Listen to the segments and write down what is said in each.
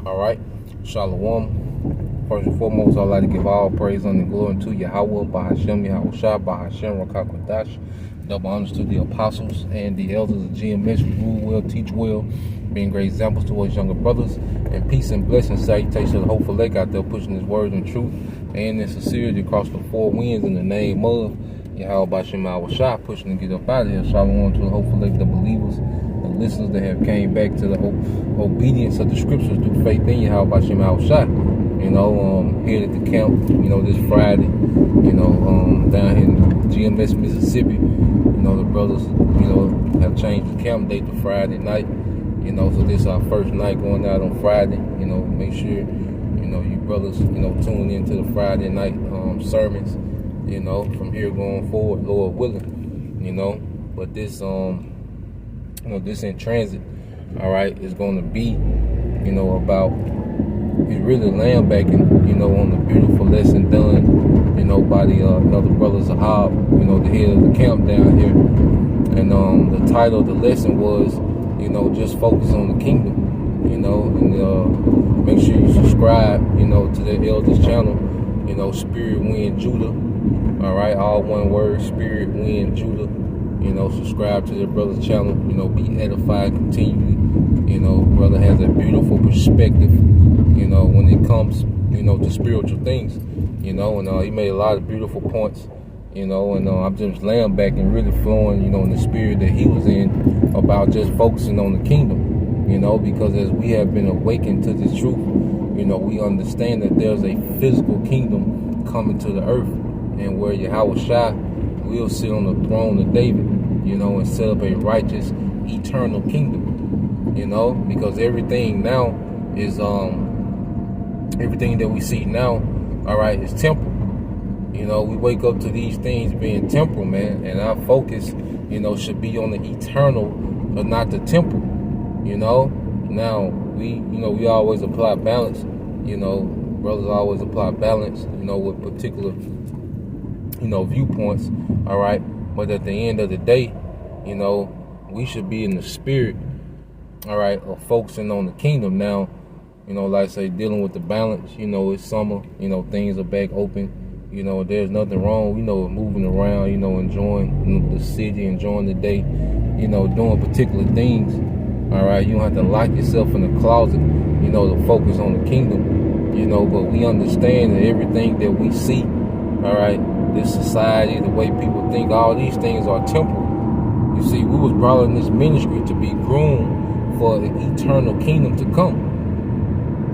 All right, Shalom. First and foremost, I'd like to give all praise and glory to Yahweh, Bahashem, Yahushua, Bahashem, Rakakwadash. Double honors to the apostles and the elders of GMS who rule well, teach well, being great examples towards younger brothers. And peace and blessings, salutations to the hopeful lake out there pushing his word and truth and in sincerity across the four winds in the name of Yahweh, Bahashem, Yahushua, pushing to get up out of here. Shalom to the hopeful lake, the believers, the listeners that have came back to the obedience of the scriptures through faith in Yahweh, Bahashem, Yahushua. Here at the camp, this Friday, down here in GMS, Mississippi, the brothers, have changed the camp date to Friday night, so this is our first night going out on Friday, make sure, you brothers, tune into the Friday night sermons, from here going forward, Lord willing, but this, this in transit, all right, is going to be, about, it's really laying back on the beautiful lesson done, by the other brothers of Hob, the head of the camp down here. And the title of the lesson was, just focus on the kingdom, and make sure you subscribe, to the elders channel, Spirit Wind Judah. All right, all one word, Spirit Wind Judah. Subscribe to the brother's channel, be edified continually. Brother has a beautiful perspective, when it comes, to spiritual things, and he made a lot of beautiful points, and I'm just laying back and really flowing, in the spirit that he was in about just focusing on the kingdom, because as we have been awakened to this truth, we understand that there's a physical kingdom coming to the earth, and where Yahweh Shai will sit on the throne of David, and set up a righteous, eternal kingdom, because everything now is, everything that we see now, all right, is temporal. We wake up to these things being temporal, man, and our focus, should be on the eternal, but not the temporal. Now we always apply balance. Brothers always apply balance. With particular, viewpoints. All right, but at the end of the day, we should be in the spirit. All right, of focusing on the kingdom now. Like I say, dealing with the balance, it's summer, things are back open, there's nothing wrong, with moving around, enjoying the city, enjoying the day, doing particular things, all right, you don't have to lock yourself in the closet, to focus on the kingdom, but we understand that everything that we see, all right, this society, the way people think, all these things are temporal. You see, we was brought in this ministry to be groomed for the eternal kingdom to come.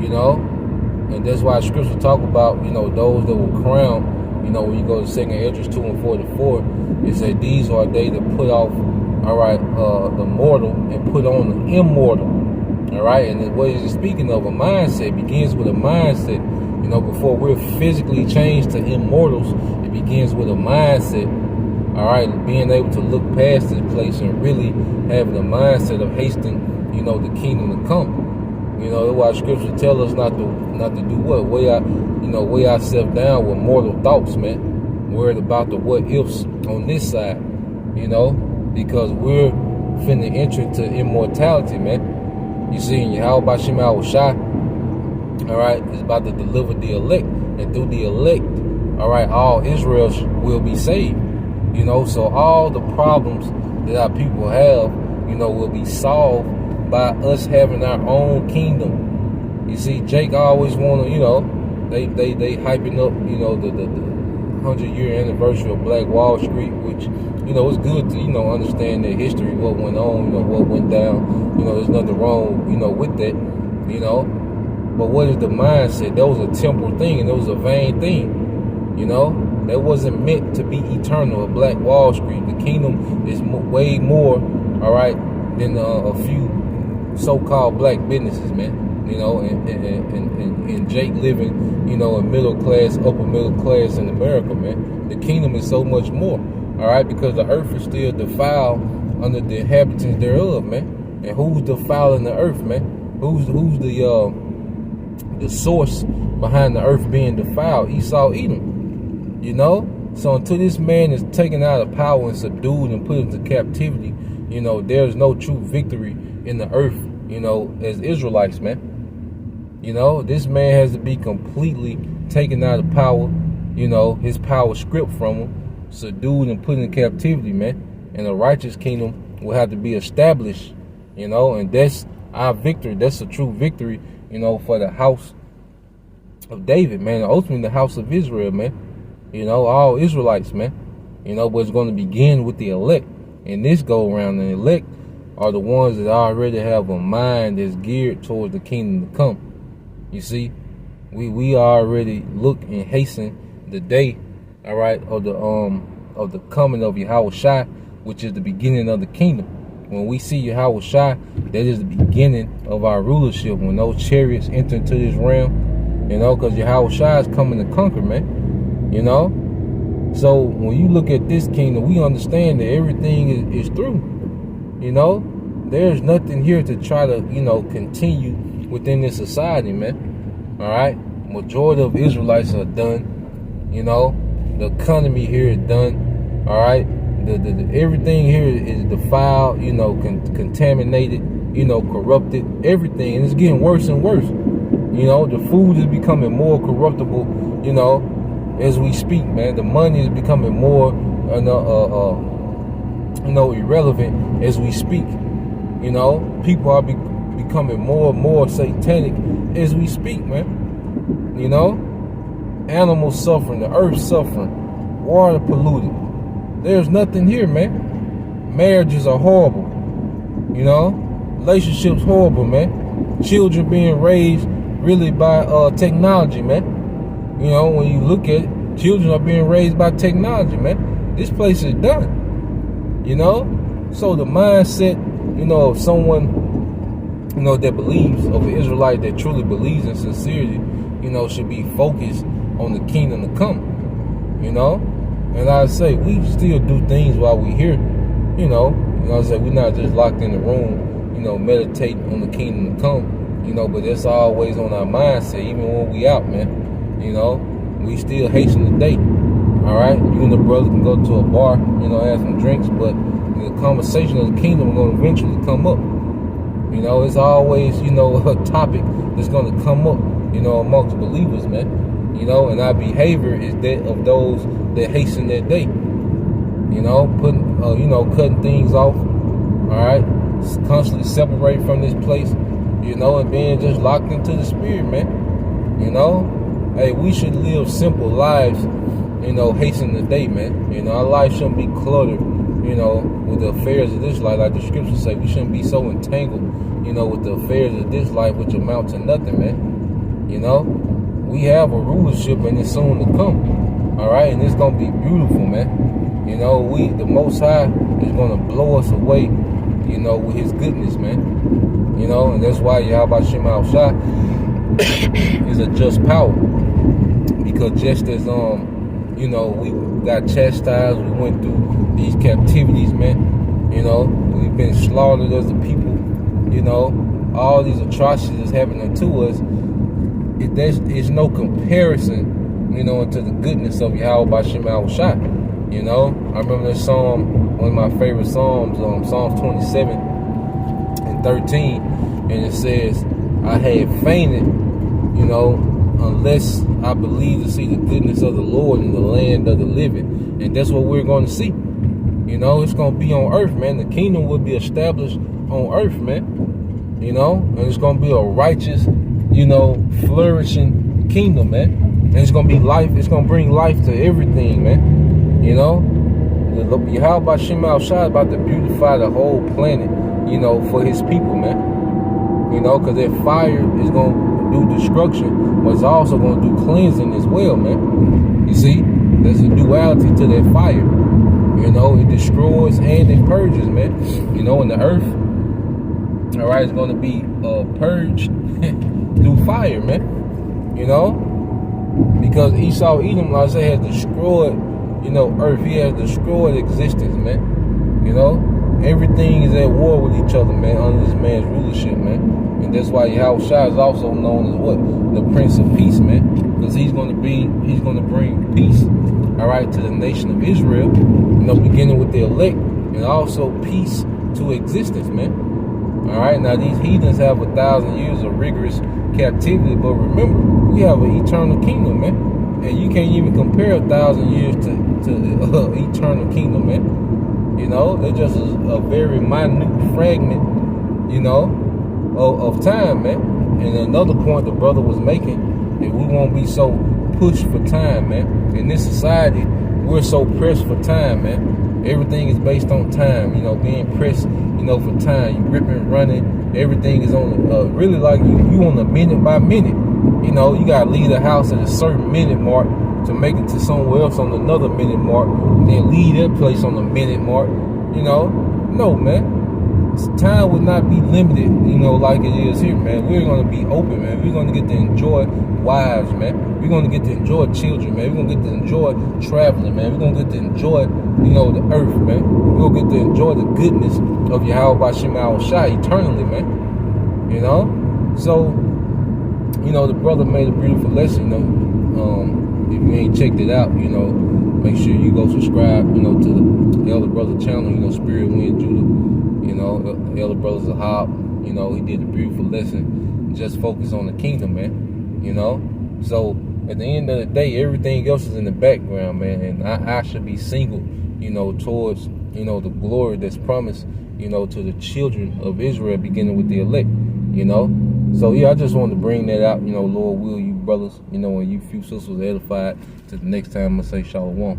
And that's why scripture talk about, those that will crown, when you go to 2 Esdras 2:44, it said, these are they that put off, all right, the mortal and put on the immortal, all right? And what is it speaking of? A mindset begins with a mindset, before we're physically changed to immortals, it begins with a mindset, all right, being able to look past this place and really having a mindset of hastening, the kingdom to come. That's why scripture tell us not to do what? Weigh ourselves down with mortal thoughts, man. Worried about the what ifs on this side, because we're finna enter into immortality, man. You see, in Yahweh Bahashem Yahushua, all right, is about to deliver the elect, and through the elect, all right, all Israel will be saved. So all the problems that our people have, will be solved by us having our own kingdom. You see, Jake always want to, they hyping up, the 100-year anniversary of Black Wall Street, which, it's good to, understand the history, what went on, what went down. There's nothing wrong, with that, But what is the mindset? That was a temporal thing, and it was a vain thing, That wasn't meant to be eternal. A Black Wall Street, the kingdom is way more, all right, than a few so-called black businesses, man, and Jake living, in middle class, upper middle class in America, man. The kingdom is so much more, all right, because the earth is still defiled under the inhabitants thereof, man. And who's defiling the earth, man? Who's the source behind the earth being defiled? Esau, Edom, So until this man is taken out of power and subdued and put into captivity, there's no true victory in the earth, as Israelites, man. You know, this man has to be completely taken out of power, you know, his power stripped from him, subdued and put in captivity, man. And a righteous kingdom will have to be established, you know, and that's our victory. That's a true victory, you know, for the house of David, man, and ultimately the house of Israel, man. You know, all Israelites, man. You know, but it's going to begin with the elect. And this go around, the elect are the ones that already have a mind that's geared towards the kingdom to come. You see, we already look and hasten the day, all right, of the coming of Yahushua, which is the beginning of the kingdom. When we see Yahushua, that is the beginning of our rulership. When those chariots enter into this realm, you know, because Yahushua is coming to conquer, man. You know, so when you look at this kingdom, we understand that everything is through. You know, there's nothing here to try to, you know, continue within this society, man. All right, majority of Israelites are done. You know, the economy here is done. All right, the everything here is defiled. You know, contaminated. You know, corrupted. Everything, and it's getting worse and worse. You know, the food is becoming more corruptible. You know, as we speak, man, the money is becoming more, you know, irrelevant as we speak. You know, people are becoming more and more satanic as we speak, man. You know, animals suffering, the earth suffering, water polluted. There's nothing here, man. Marriages are horrible. You know, relationships horrible, man. Children being raised really by technology, man. You know, when you look at it, children are being raised by technology, man. This place is done. You know, so the mindset, you know, of someone, you know, that believes, of an Israelite that truly believes in sincerity, you know, should be focused on the kingdom to come. You know, and I say we still do things while we're here. You know, I say we're not just locked in the room, you know, meditating on the kingdom to come. You know, but that's always on our mindset, even when we out, man. You know, we still hasten the day. All right, you and the brother can go to a bar, you know, have some drinks, but the conversation of the kingdom is going to eventually come up. You know, it's always, you know, a topic that's going to come up, you know, amongst believers, man. You know, and our behavior is that of those that hasten that day. You know, putting, you know, cutting things off. All right, constantly separate from this place. You know, and being just locked into the spirit, man. You know. Hey, we should live simple lives, you know, hasten the day, man. You know, our life shouldn't be cluttered, you know, with the affairs of this life. Like the scriptures say, we shouldn't be so entangled, you know, with the affairs of this life, which amount to nothing, man. You know, we have a rulership and it's soon to come, all right? And it's going to be beautiful, man. You know, the Most High is going to blow us away, you know, with his goodness, man. You know, and that's why Yahweh Shema Shah is a just power. Because just as you know, we got chastised, we went through these captivities, man. You know, we've been slaughtered as a people. You know, all these atrocities happening to us. There's no comparison, you know, to the goodness of Yahweh B'Shem Yahushua. You know, I remember that psalm, one of my favorite psalms, Psalms 27 and 13, and it says, "I had fainted, you know, unless I believe to see the goodness of the Lord in the land of the living." And that's what we're going to see. You know, it's going to be on earth, man. The kingdom will be established on earth, man. You know, and it's going to be a righteous, you know, flourishing kingdom, man. And it's going to be life. It's going to bring life to everything, man. You know, Yahweh B'Shem Yahushua is about to beautify the whole planet, you know, for his people, man. You know, because that fire is going to do destruction, but it's also going to do cleansing as well, man. You see, there's a duality to that fire. You know, it destroys and it purges, man. You know, in the earth, all right, it's going to be purged through fire, man. You know, because Esau, Edom, like I say, has destroyed, you know, earth. He has destroyed existence, man. You know, everything is at war with each other, man, under this man's rulership, man. And that's why Yahushua is also known as what? The Prince of Peace, man. Because he's going to bring peace, all right, to the nation of Israel, you know, beginning with the elect, and also peace to existence, man. All right, now these heathens have 1,000 years of rigorous, captivity. But remember, we have an eternal kingdom, man. And you can't even compare 1,000 years to the eternal kingdom, man. You know, it just is a very minute fragment, you know, of time, man. And another point the brother was making, that we won't be so pushed for time, man. In this society, we're so pressed for time, man. Everything is based on time, you know, being pressed, you know, for time. You ripping, running, everything is on really like you on a minute by minute. You know, you gotta leave the house at a certain minute mark to make it to somewhere else on another minute mark, and then leave that place on the minute mark. You know, no, man. Time would not be limited, you know, like it is here, man. We're gonna be open, man. We're gonna get to enjoy wives, man. We're gonna get to enjoy children, man. We're gonna get to enjoy traveling, man. We're gonna get to enjoy, you know, the earth, man. We're gonna get to enjoy the goodness of Yahweh Shema Shai eternally, man. You know, so. You know, the brother made a beautiful lesson, you know. If you ain't checked it out, you know, make sure you go subscribe, you know, to the Elder Brother channel, you know, Spirit Wind Judah, you know, Elder Brother Zahab, you know, he did a beautiful lesson. Just focus on the kingdom, man, you know. So, at the end of the day, everything else is in the background, man, and I should be single, you know, towards, you know, the glory that's promised, you know, to the children of Israel, beginning with the elect, you know. So, yeah, I just wanted to bring that out. You know, Lord will, you brothers, you know, and you few sisters edified. To the next time, I'm going to say shalom.